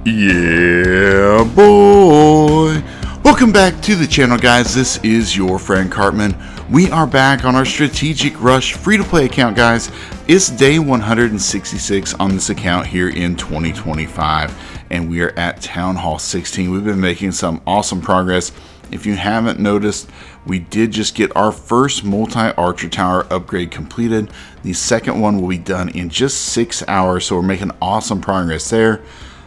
Yeah, boy! Welcome back to the channel, guys. This is your friend Cartman. We are back on our Strategic Rush free-to-play account, guys. It's day 166 on this account here in 2025, and we are at Townhall 16. We've been making some awesome progress. If you haven't noticed, we did just get our first multi-archer tower upgrade completed. The second one will be done in just 6 hours, so we're making awesome progress there.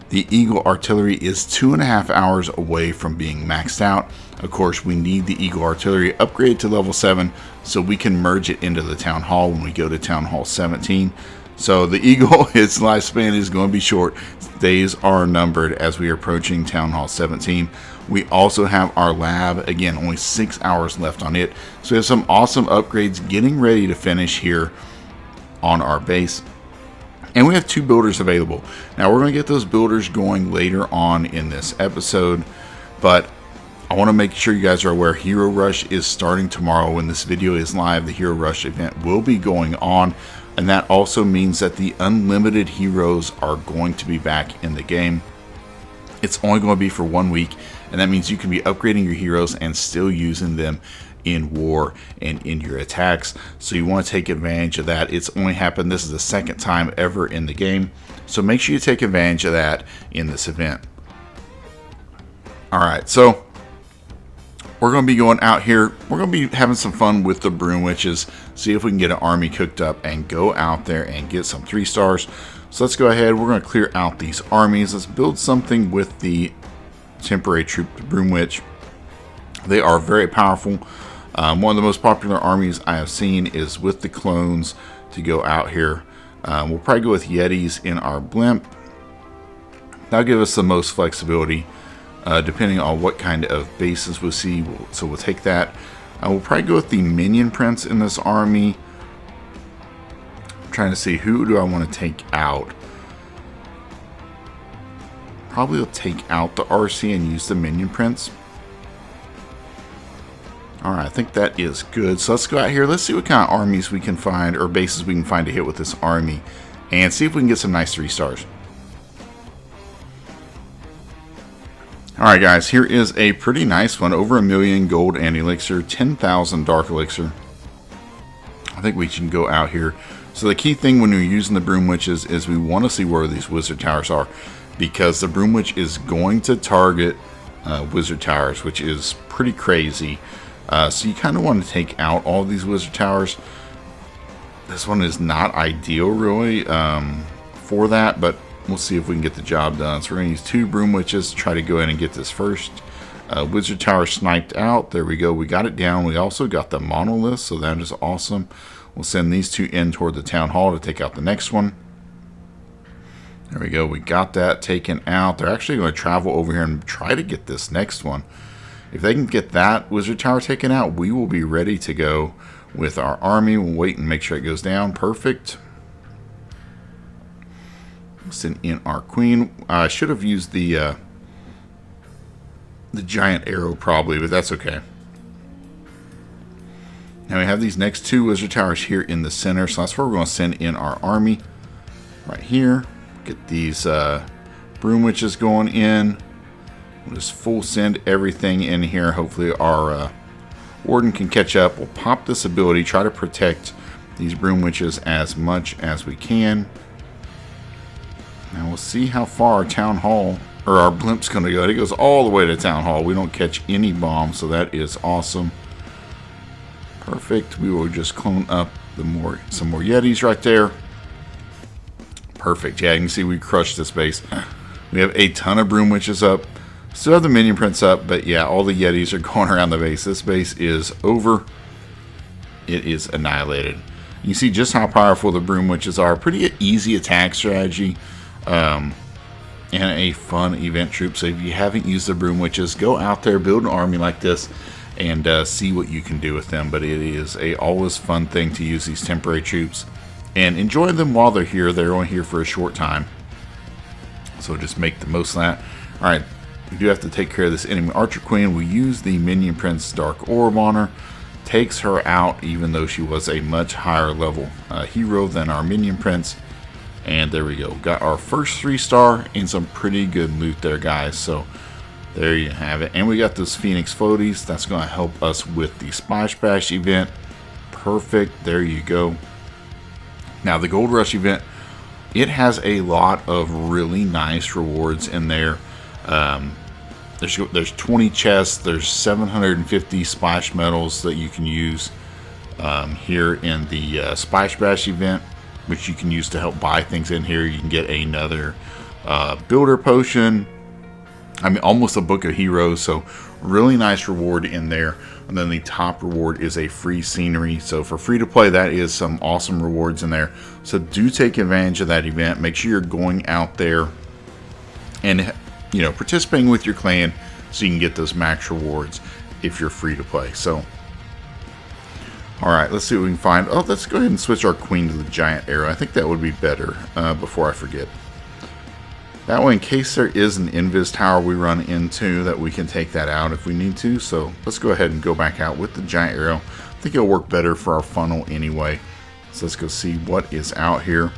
The Eagle Artillery is 2.5 hours away from being maxed out. Of course, we need the Eagle Artillery upgrade to level 7 so we can merge it into the Town Hall when we go to Townhall 17. So the Eagle, its lifespan is going to be short. Days are numbered as we are approaching Townhall 17. We also have our lab, again, only 6 hours left on it. So we have some awesome upgrades getting ready to finish here on our base. And we have 2 builders available. Now we're going to get those builders going later on in this episode, but I want to make sure you guys are aware Hero Rush is starting tomorrow. When this video is live, the Hero Rush event will be going on, and that also means that the unlimited heroes are going to be back in the game. It's only going to be for 1 week, and that means you can be upgrading your heroes and still using them in war and in your attacks. So you want to take advantage of that. It's only happened, this is the second time ever in the game, so make sure you take advantage of that in this event. Alright, so we're going to be going out here. We're going to be having some fun with the Broom Witches, see if we can get an army cooked up and go out there and get some 3 stars. So let's go ahead, we're going to clear out these armies. Let's build something with the temporary troop, the Broom Witch. They are very powerful. One of the most popular armies I have seen is with the clones to go out here. We'll probably go with Yetis in our blimp. That'll give us the most flexibility depending on what kind of bases we see. So we'll take that. We'll probably go with the Minion Prince in this army. I'm trying to see, who do I want to take out? Probably will take out the RC and use the Minion Prince. Alright, I think that is good. So let's go out here. Let's see what kind of armies we can find, or bases we can find to hit with this army, and see if we can get some nice 3 stars. Alright guys, here is a pretty nice one. Over 1 million gold and elixir, 10,000 dark elixir. I think we can go out here. So the key thing when you're using the Broom Witches is we want to see where these wizard towers are, because the Broom Witch is going to target wizard towers, which is pretty crazy. So you kind of want to take out all these wizard towers. This one is not ideal really for that, but we'll see if we can get the job done. So we're going to use 2 Broom Witches to try to go in and get this first wizard tower sniped out. There we go, we got it down. We also got the monolith, so that is awesome. We'll send these 2 in toward the town hall to take out the next one. There we go, we got that taken out. They're actually going to travel over here and try to get this next one. If they can get that wizard tower taken out, we will be ready to go with our army. We'll wait and make sure it goes down. Perfect. Send in our queen. I should have used the giant arrow probably, but that's okay. Now we have these next 2 wizard towers here in the center, so that's where we're going to send in our army. Right here. Get these Broom Witches going in. We'll just full send everything in here. Hopefully our Warden can catch up. We'll pop this ability, try to protect these Broom Witches as much as we can. Now we'll see how far our Town Hall, or our blimp's going to go. It goes all the way to Town Hall. We don't catch any bombs, so that is awesome. Perfect. We will just clone up some more Yetis right there. Perfect. Yeah, you can see we crushed this base. We have a ton of Broom Witches up. Still have the Minion Prince up, but yeah, all the Yetis are going around the base. This base is over. It is annihilated. You see just how powerful the Broom Witches are. Pretty easy attack strategy and a fun event troop. So if you haven't used the Broom Witches, go out there, build an army like this, and see what you can do with them. But it is a always fun thing to use these temporary troops and enjoy them while they're here. They're only here for a short time, so just make the most of that. Alright, we do have to take care of this enemy Archer Queen. We use the Minion Prince Dark Orb on her. Takes her out, even though she was a much higher level hero than our Minion Prince. And there we go. Got our first 3-star and some pretty good loot there, guys. So there you have it. And we got those Phoenix floaties. That's going to help us with the Splash Bash event. Perfect. There you go. Now the Gold Rush event, it has a lot of really nice rewards in there. There's 20 chests. There's 750 splash medals that you can use here in the Splash Bash event, which you can use to help buy things in here. You can get another builder potion. I mean, almost a book of heroes. So really nice reward in there. And then the top reward is a free scenery. So for free to play, that is some awesome rewards in there. So do take advantage of that event. Make sure you're going out there and, you know, participating with your clan so you can get those max rewards if you're free to play. So alright, let's see what we can find. Oh, let's go ahead and switch our queen to the giant arrow. I think that would be better before I forget. That way, in case there is an invis tower we run into, that we can take that out if we need to. So let's go ahead and go back out with the giant arrow. I think it'll work better for our funnel anyway. So let's go see what is out here.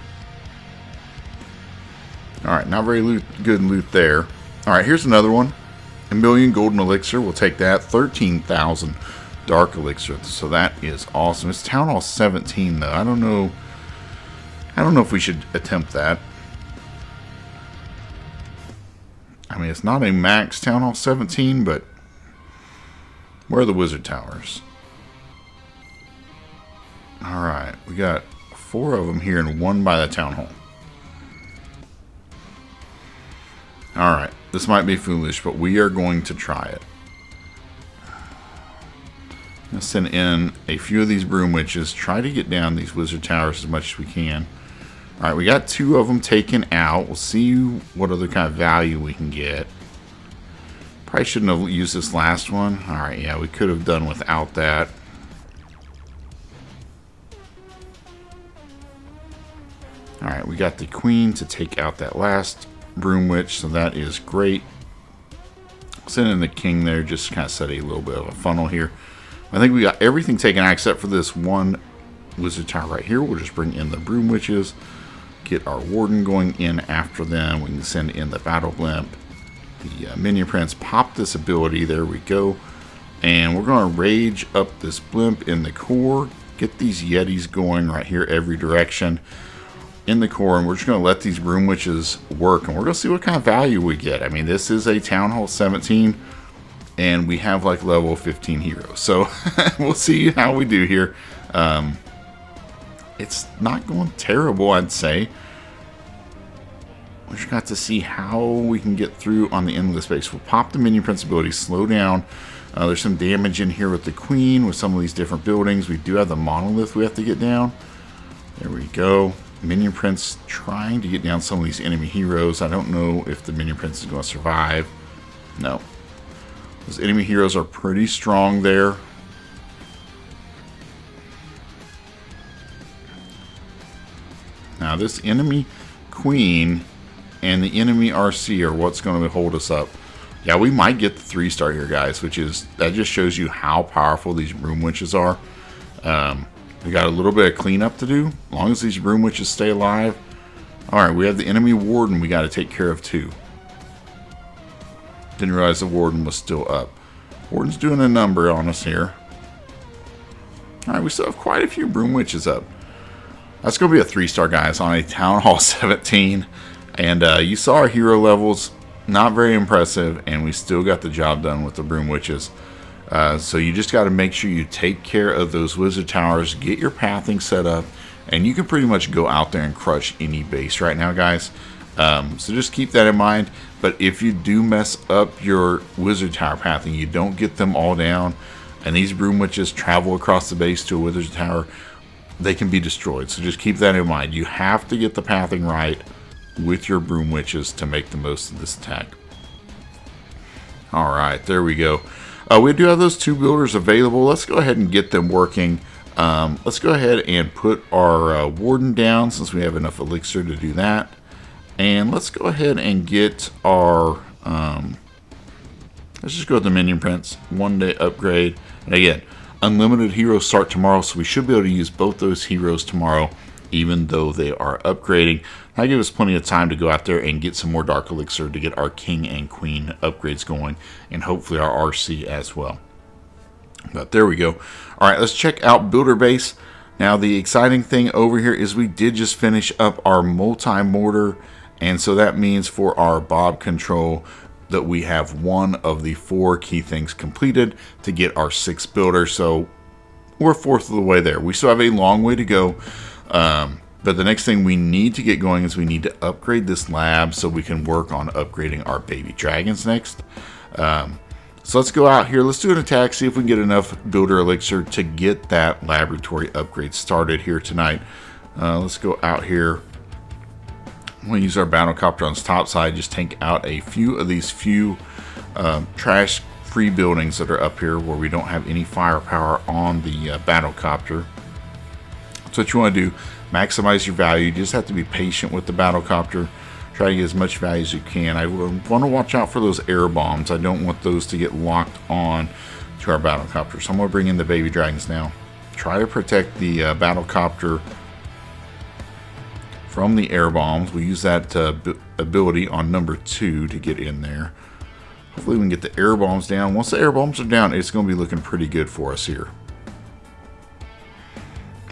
Alright, not very good loot there. Alright, here's another one. 1,000,000 golden elixir. We'll take that. 13,000 dark elixir. So that is awesome. It's Townhall 17 though. I don't know if we should attempt that. I mean, it's not a max Townhall 17, but where are the wizard towers? Alright, we got 4 of them here and 1 by the town hall. Alright, this might be foolish, but we are going to try it. Let's send in a few of these broom witches. Try to get down these wizard towers as much as we can. Alright, we got 2 of them taken out. We'll see what other kind of value we can get. Probably shouldn't have used this last one. Alright, yeah, we could have done without that. Alright, we got the queen to take out that last broom witch, so that is great. Send in the king there, just kind of set a little bit of a funnel here. I think we got everything taken out except for this one wizard tower right here. We'll just bring in the broom witches, get our warden going in after them. We can send in the battle blimp, the minion prince, pop this ability. There we go. And we're going to rage up this blimp in the core, get these yetis going right here every direction in the core, and we're just going to let these broom witches work, and we're going to see what kind of value we get. I mean, this is a Townhall 17, and we have like level 15 heroes, so we'll see how we do here. It's not going terrible, I'd say. We just got to see how we can get through on the endless space. We'll pop the minion prince ability, slow down. There's some damage in here with the queen, with some of these different buildings. We do have the monolith we have to get down. There we go. Minion prince trying to get down some of these enemy heroes. I don't know if the minion prince is going to survive. No. Those enemy heroes are pretty strong there. Now this enemy queen and the enemy RC are what's going to hold us up. Yeah, we might get the 3-star here, guys, that just shows you how powerful these broom witches are. We got a little bit of cleanup to do, as long as these broom witches stay alive. Alright, we have the enemy warden we got to take care of too. Didn't realize the warden was still up. Warden's doing a number on us here. Alright, we still have quite a few broom witches up. That's going to be a 3-star, guys, on a Townhall 17. And you saw our hero levels, not very impressive, and we still got the job done with the broom witches. So you just got to make sure you take care of those wizard towers, get your pathing set up, and you can pretty much go out there and crush any base right now, guys. So just keep that in mind. But if you do mess up your wizard tower pathing, you don't get them all down, and these broom witches travel across the base to a wizard tower, they can be destroyed. So just keep that in mind. You have to get the pathing right with your broom witches to make the most of this attack. Alright, there we go. We do have those 2 builders available. Let's go ahead and get them working. Let's go ahead and put our warden down since we have enough elixir to do that. And let's go ahead and get our... let's just go with the minion prince. 1-day upgrade. And again, unlimited heroes start tomorrow, so we should be able to use both those heroes tomorrow even though they are upgrading. That gives us plenty of time to go out there and get some more Dark Elixir to get our King and Queen upgrades going, and hopefully our RC as well. But there we go. All right, let's check out Builder Base. Now the exciting thing over here is we did just finish up our multi-mortar, and so that means for our Bob control that we have one of the 4 key things completed to get our 6 builder. So we're 1/4 of the way there. We still have a long way to go. But the next thing we need to get going is we need to upgrade this lab so we can work on upgrading our baby dragons next. So let's go out here. Let's do an attack, see if we can get enough builder elixir to get that laboratory upgrade started here tonight. Let's go out here. I'm going to use our battlecopter on the top side. Just take out a few of these trash-free buildings that are up here where we don't have any firepower on the battlecopter. So what you want to do, maximize your value. You just have to be patient with the battlecopter. Try to get as much value as you can. I want to watch out for those air bombs. I don't want those to get locked on to our battlecopter. So I'm going to bring in the baby dragons now. Try to protect the battlecopter from the air bombs. We use that ability on number 2 to get in there. Hopefully we can get the air bombs down. Once the air bombs are down, it's going to be looking pretty good for us here.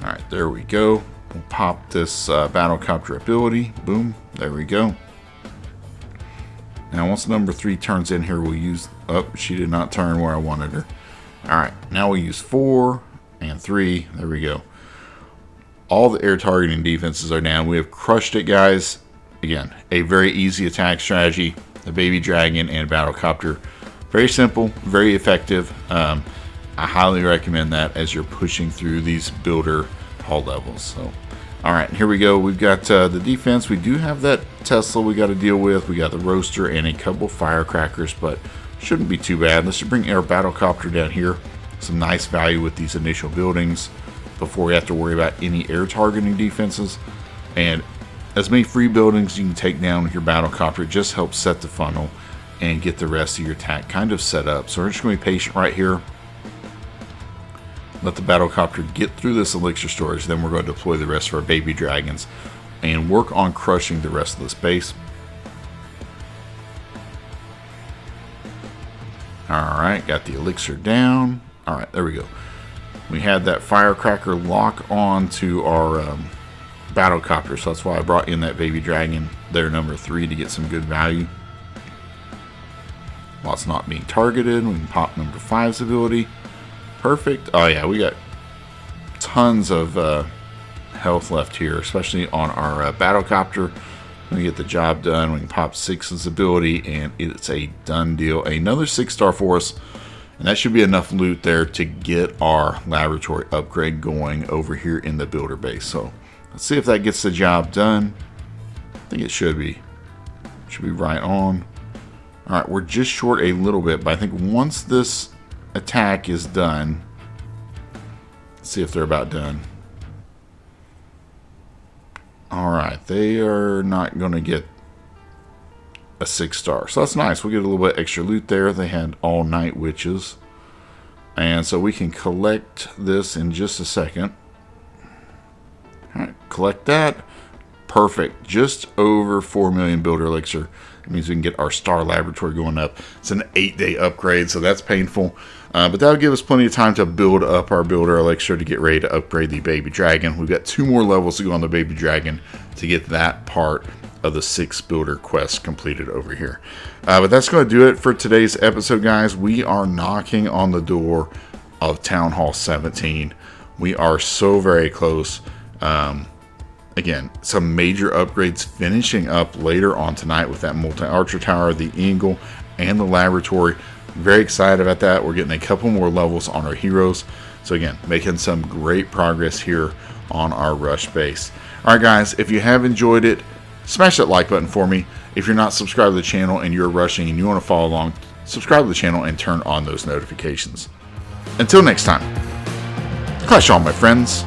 Alright, there we go. We'll pop this battlecopter ability. Boom. There we go. Now once number 3 turns in here, we'll use... Oh, she did not turn where I wanted her. Alright, now we use 4 and 3. There we go. All the air targeting defenses are down. We have crushed it, guys. Again, a very easy attack strategy. The baby dragon and battlecopter. Very simple, very effective. I highly recommend that as you're pushing through these builder hall levels. So, all right, here we go. We've got the defense. We do have that Tesla we got to deal with. We got the roaster and a couple firecrackers, but shouldn't be too bad. Let's just bring our battlecopter down here. Some nice value with these initial buildings before we have to worry about any air targeting defenses. And as many free buildings you can take down with your battlecopter, it just helps set the funnel and get the rest of your attack kind of set up. So we're just going to be patient right here. Let the battlecopter get through this elixir storage. Then we're going to deploy the rest of our baby dragons and work on crushing the rest of this base. Alright, got the elixir down. Alright, there we go. We had that firecracker lock on to our battlecopter, so that's why I brought in that baby dragon there, number 3, to get some good value. While it's not being targeted, we can pop number 5's ability. Perfect. Oh yeah, we got tons of health left here, especially on our battlecopter. We get the job done. We can pop 6's ability, and it's a done deal. Another 6-star for us, and that should be enough loot there to get our laboratory upgrade going over here in the builder base. So let's see if that gets the job done. I think it should be. Should be right on. All right, we're just short a little bit, but I think once this attack is done, let's see if they're about done. All right, they are not going to get a 6-star, so that's nice. We'll get a little bit extra loot there. They had all night witches, and so we can collect this in just a second. All right, collect that. Perfect. Just over 4 million builder elixir. It means we can get our star laboratory going up. It's an 8-day upgrade, so that's painful. But that'll give us plenty of time to build up our builder elixir to get ready to upgrade the baby dragon. We've got 2 more levels to go on the baby dragon to get that part of the 6 builder quest completed over here. But that's going to do it for today's episode, guys. We are knocking on the door of Townhall 17. We are so very close. Again, some major upgrades finishing up later on tonight with that multi-archer tower, the eagle, and the laboratory. Very excited about that. We're getting a couple more levels on our heroes. So again, making some great progress here on our rush base. Alright guys, if you have enjoyed it, smash that like button for me. If you're not subscribed to the channel and you're rushing and you want to follow along, subscribe to the channel and turn on those notifications. Until next time, clash on my friends.